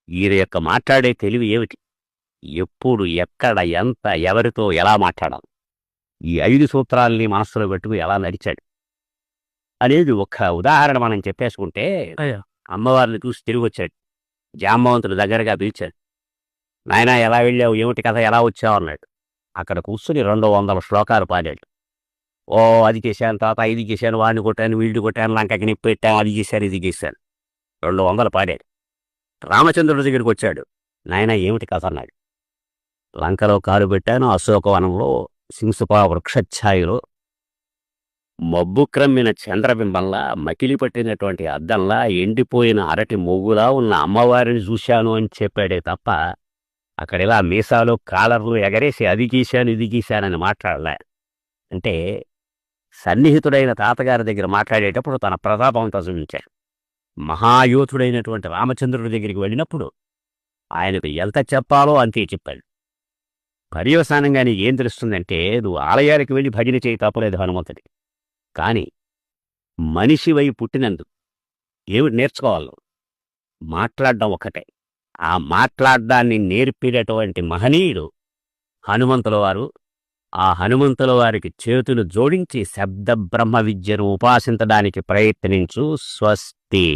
ఈయన యొక్క మాట్లాడే తెలివి ఏమిటి? ఎప్పుడు, ఎక్కడ, ఎంత, ఎవరితో ఎలా మాట్లాడాలి? ఈ 5 సూత్రాల్ని మనస్సులో పెట్టుకుని ఎలా నడిచాడు అనేది ఒక ఉదాహరణ మనం చెప్పేసుకుంటే, అయ్యో! అమ్మవారిని చూసి తిరిగొచ్చాడు. జాంబవంతుడు దగ్గరగా పిలిచాడు. నాయనా ఎలా వెళ్ళావు? ఏమిటి కథ? ఎలా వచ్చావు? అన్నాడు. అక్కడ కూర్చుని 200 శ్లోకాలు పాడాడు. ఓ అది చేశాను తాత, ఇది చేశాను, వాడిని కొట్టాను, వీడిని కొట్టాను, లంకకి నిప్పు పెట్టాను, అది చేశాను, ఇది చేశాను. 200 పాడాడు. రామచంద్రుడి దగ్గరికి వచ్చాడు. నాయనా ఏమిటి కథ? అన్నాడు. లంకలో కాలు పెట్టాను, అశోకవనంలో సింసుపా వృక్షఛాయలో మబ్బు క్రమ్మిన చంద్రబింబంలా, మకిలి పట్టినటువంటి అద్దంలా, ఎండిపోయిన అరటి మొగ్గులా ఉన్న అమ్మవారిని చూశాను అని చెప్పాడే తప్ప, అక్కడిలా మీసాలు కాలర్లు ఎగరేసి అది గీశాను, ఇది గీశానని మాట్లాడలే. అంటే సన్నిహితుడైన తాతగారి దగ్గర మాట్లాడేటప్పుడు తన ప్రతాపంతో చూపించాడు. మహాయోధుడైనటువంటి రామచంద్రుడి దగ్గరికి వెళ్ళినప్పుడు ఆయనకు ఎంత చెప్పాలో అంతే చెప్పాడు. పర్యవసానంగా నీకేం తెలుస్తుందంటే, నువ్వు ఆలయానికి వెళ్ళి భజన చేయి, తప్పలేదు హనుమంతుడి. కానీ మనిషివై పుట్టినందుకు ఏమిటి నేర్చుకోవాలి? మాట్లాడడం ఒక్కటే. ఆ మాట్లాడ్డాన్ని నేర్పినటువంటి మహనీయుడు హనుమంతుల వారు. ఆ హనుమంతుల వారికి చేతులు జోడించి శబ్ద బ్రహ్మ విద్యను ఉపాసించడానికి ప్రయత్నించు. స్వస్తి.